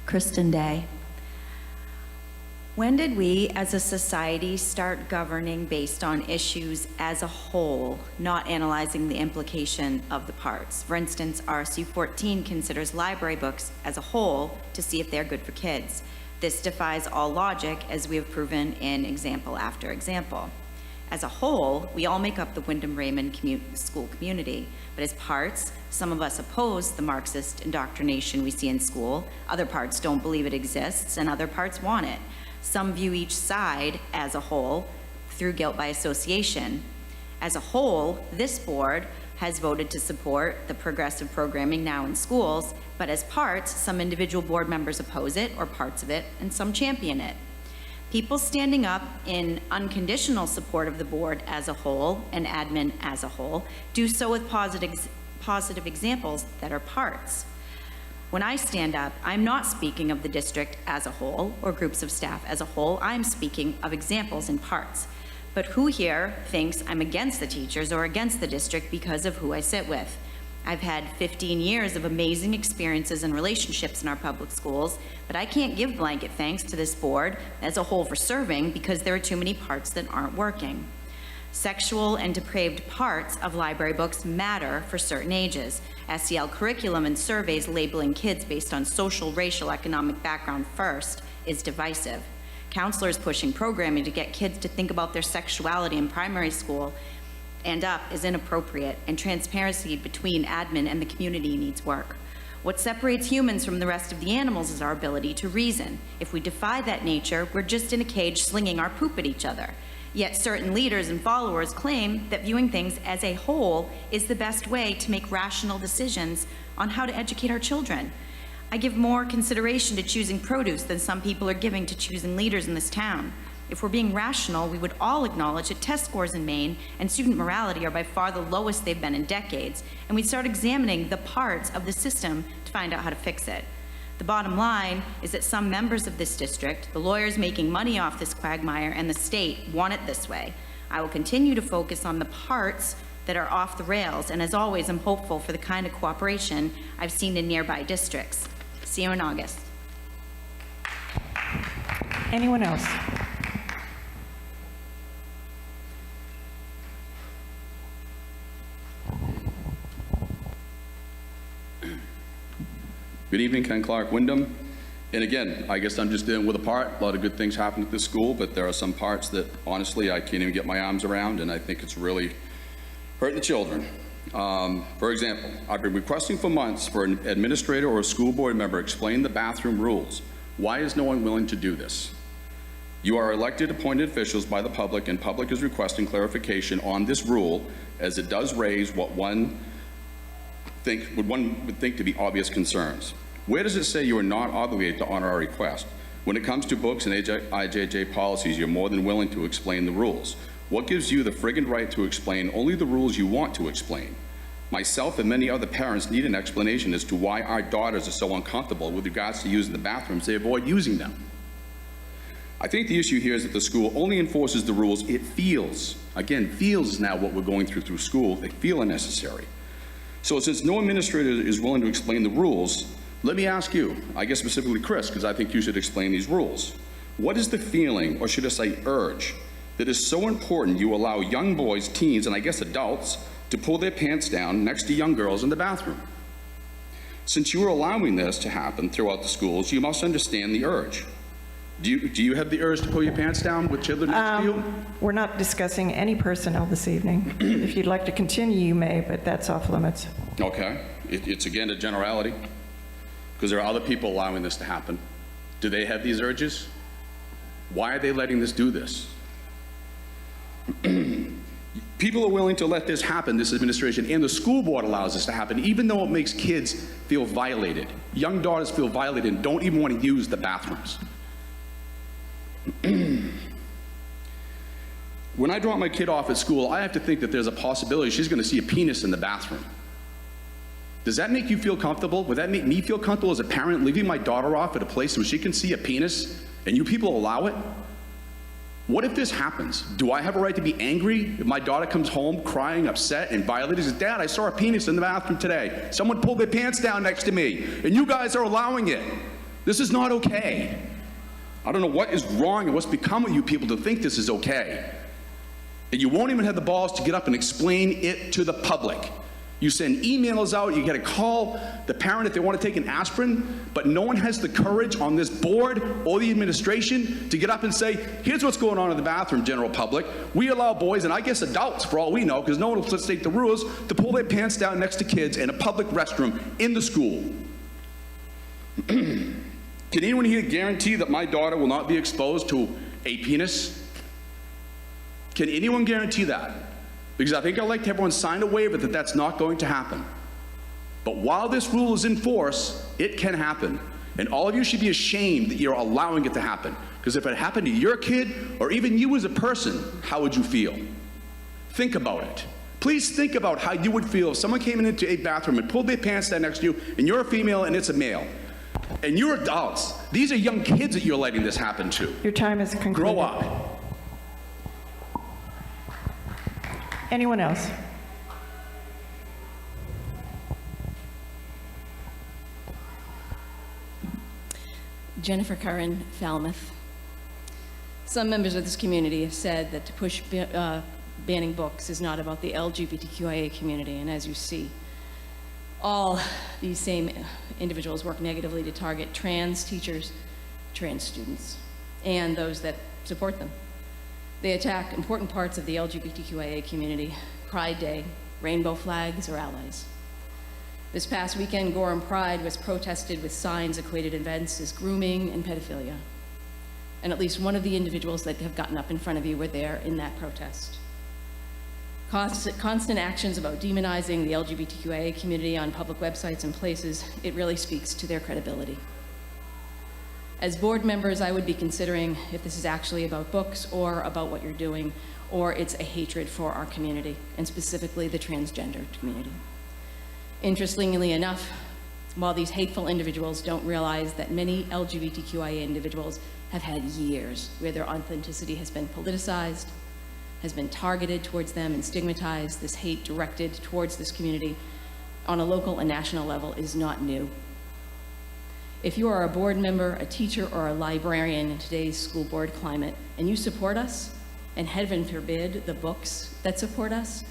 Kristen Day. When did we as a society start governing based on issues as a whole, not analyzing the implication of the parts? For instance, RSU14 considers library books as a whole to see if they're good for kids. This defies all logic, as we have proven in example after example. As a whole, we all make up the Wyndham-Raymond school community, but as parts, some of us oppose the Marxist indoctrination we see in school, other parts don't believe it exists, and other parts want it. Some view each side as a whole through guilt by association. As a whole, this board has voted to support the progressive programming now in schools, but as parts, some individual board members oppose it or parts of it, and some champion it. People standing up in unconditional support of the board as a whole and admin as a whole do so with positive examples that are parts. When I stand up, I'm not speaking of the district as a whole or groups of staff as a whole. I'm speaking of examples in parts. But who here thinks I'm against the teachers or against the district because of who I sit with? I've had 15 years of amazing experiences and relationships in our public schools, but I can't give blanket thanks to this board as a whole for serving because there are too many parts that aren't working. Sexual and depraved parts of library books matter for certain ages. SEL curriculum and surveys labeling kids based on social, racial, economic background first is divisive. Counselors pushing programming to get kids to think about their sexuality in primary school and up is inappropriate, and transparency between admin and the community needs work. What separates humans from the rest of the animals is our ability to reason. If we defy that nature, we're just in a cage slinging our poop at each other. Yet certain leaders and followers claim that viewing things as a whole is the best way to make rational decisions on how to educate our children. I give more consideration to choosing produce than some people are giving to choosing leaders in this town. If we're being rational, we would all acknowledge that test scores in Maine and student morality are by far the lowest they've been in decades, and we'd start examining the parts of the system to find out how to fix it. The bottom line is that some members of this district, the lawyers making money off this quagmire, and the state want it this way. I will continue to focus on the parts that are off the rails, and as always, I'm hopeful for the kind of cooperation I've seen in nearby districts. See you in August. Anyone else? Good evening, Ken Clark, Wyndham. And again, I guess I'm just dealing with a part. A lot of good things happen at this school, but there are some parts that honestly I can't even get my arms around, and I think it's really hurting the children. For example, I've been requesting for months for an administrator or a school board member explain the bathroom rules. Why is no one willing to do this? You are elected appointed officials by the public, and public is requesting clarification on this rule, as it does raise what one would think to be obvious concerns. Where does it say you are not obligated to honor our request? When it comes to books and IJJ policies, you're more than willing to explain the rules. What gives you the friggin' right to explain only the rules you want to explain? Myself and many other parents need an explanation as to why our daughters are so uncomfortable with regards to using the bathrooms. They avoid using them. I think the issue here is that the school only enforces the rules it feels. Again, feels is now what we're going through school. They feel are necessary. So since no administrator is willing to explain the rules, let me ask you, I guess specifically Chris, because I think you should explain these rules. What is the feeling, or should I say urge, that is so important you allow young boys, teens, and I guess adults to pull their pants down next to young girls in the bathroom? Since you are allowing this to happen throughout the schools, you must understand the urge. Do you have the urge to pull your pants down with children next to you? We're not discussing any personnel this evening. If you'd like to continue, you may, but that's off limits. Okay. It's again a generality, because there are other people allowing this to happen. Do they have these urges? Why are they letting this do this? People are willing to let this happen, this administration, and the school board allows this to happen, even though it makes kids feel violated. Young daughters feel violated and don't even want to use the bathrooms. When I drop my kid off at school, I have to think that there's a possibility she's going to see a penis in the bathroom. Does that make you feel comfortable? Would that make me feel comfortable as a parent leaving my daughter off at a place where she can see a penis and you people allow it? What if this happens? Do I have a right to be angry if my daughter comes home crying, upset, and violated? Says, Dad, I saw a penis in the bathroom today. Someone pulled their pants down next to me, and you guys are allowing it. This is not okay. I don't know what is wrong and what's become with you people to think this is okay. And you won't even have the balls to get up and explain it to the public. You send emails out, you get to call the parent if they want to take an aspirin, but no one has the courage on this board or the administration to get up and say, here's what's going on in the bathroom, general public. We allow boys, and I guess adults for all we know, because no one will state the rules, to pull their pants down next to kids in a public restroom in the school. Can anyone here guarantee that my daughter will not be exposed to a penis? Can anyone guarantee that? Because I think I'd like to have everyone sign a waiver that that's not going to happen. But while this rule is in force, it can happen. And all of you should be ashamed that you're allowing it to happen. Because if it happened to your kid, or even you as a person, how would you feel? Think about it. Please think about how you would feel if someone came into a bathroom and pulled their pants down next to you, and you're a female and it's a male. And you're adults. These are young kids that you're letting this happen to. Your time is concluded. Grow up. Anyone else? Jennifer Curran, Falmouth. Some members of this community have said that to push banning books is not about the LGBTQIA community, and as you see, all these same individuals work negatively to target trans teachers, trans students, and those that support them. They attack important parts of the LGBTQIA community, Pride Day, rainbow flags, or allies. This past weekend, Gorham Pride was protested with signs equated events as grooming and pedophilia. And at least one of the individuals that have gotten up in front of you were there in that protest. Constant actions about demonizing the LGBTQIA community on public websites and places, it really speaks to their credibility. As board members, I would be considering if this is actually about books or about what you're doing, or it's a hatred for our community, and specifically the transgender community. Interestingly enough, while these hateful individuals don't realize that many LGBTQIA individuals have had years where their authenticity has been politicized, has been targeted towards them and stigmatized, this hate directed towards this community on a local and national level is not new. If you are a board member, a teacher, or a librarian in today's school board climate, and you support us, and heaven forbid the books that support us,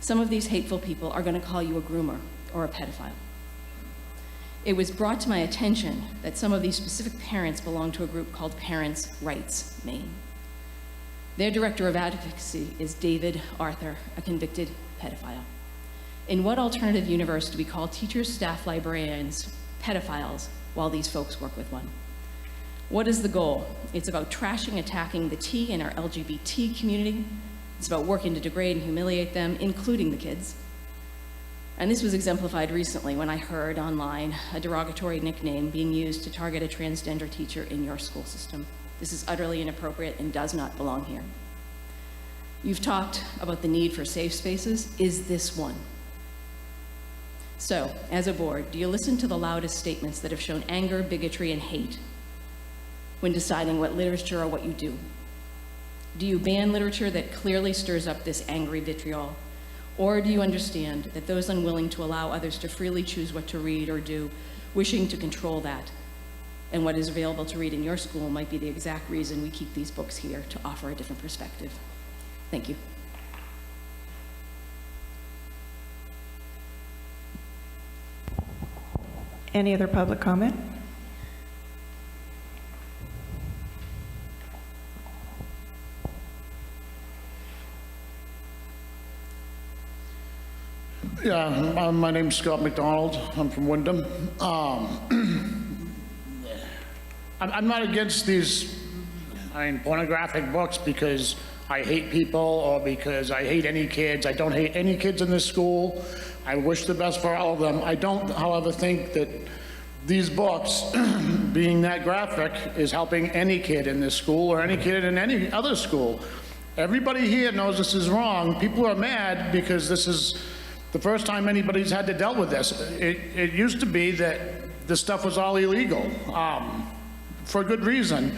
some of these hateful people are going to call you a groomer or a pedophile. It was brought to my attention that some of these specific parents belong to a group called Parents' Rights Maine. Their director of advocacy is David Arthur, a convicted pedophile. In what alternative universe do we call teachers, staff, librarians pedophiles while these folks work with one? What is the goal? It's about trashing, attacking the T in our LGBT community. It's about working to degrade and humiliate them, including the kids. And this was exemplified recently when I heard online a derogatory nickname being used to target a transgender teacher in your school system. This is utterly inappropriate and does not belong here. You've talked about the need for safe spaces. Is this one? So, as a board, do you listen to the loudest statements that have shown anger, bigotry, and hate when deciding what literature or what you do? Do you ban literature that clearly stirs up this angry vitriol? Or do you understand that those unwilling to allow others to freely choose what to read or do, wishing to control that, and what is available to read in your school might be the exact reason we keep these books here, to offer a different perspective? Thank you. Any other public comment? Yeah, my name's Scott McDonald. I'm from Wyndham. I'm not against these, pornographic books because I hate people or because I hate any kids. I don't hate any kids in this school. I wish the best for all of them. I don't, however, think that these books, being that graphic, is helping any kid in this school or any kid in any other school. Everybody here knows this is wrong. People are mad because this is the first time anybody's had to deal with this. It used to be that this stuff was all illegal, for good reason.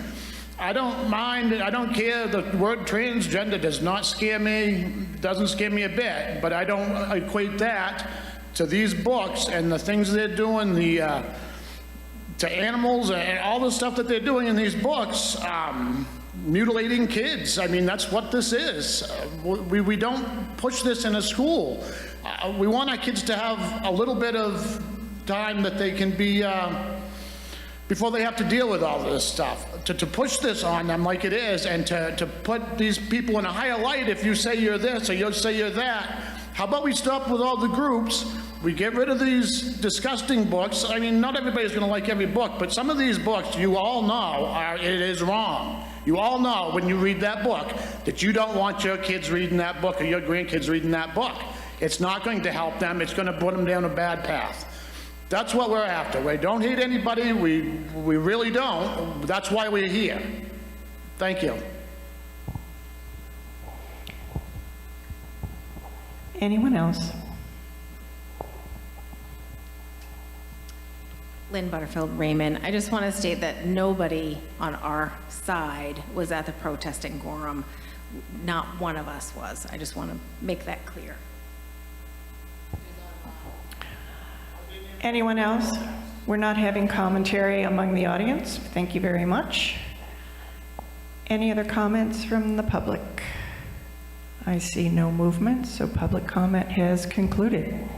I don't mind, I don't care, the word transgender does not scare me, doesn't scare me a bit, but I don't equate that to these books and the things they're doing, the to animals and all the stuff that they're doing in these books, mutilating kids. I mean, that's what this is. We don't push this in a school. We want our kids to have a little bit of time that they can be, before they have to deal with all this stuff. To push this on them like it is, and to put these people in a higher light if you say you're this or you say you're that. How about we stop with all the groups? We get rid of these disgusting books. I mean, not everybody's going to like every book, but some of these books, you all know, it is wrong. You all know when you read that book that you don't want your kids reading that book or your grandkids reading that book. It's not going to help them. It's going to put them down a bad path. That's what we're after. We don't hate anybody. We really don't. That's why we're here. Thank you. Anyone else? Lynn Butterfield, Raymond. I just want to state that nobody on our side was at the protest in Gorham. Not one of us was. I just want to make that clear. Anyone else? We're not having commentary among the audience. Thank you very much. Any other comments from the public? I see no movement, so public comment has concluded.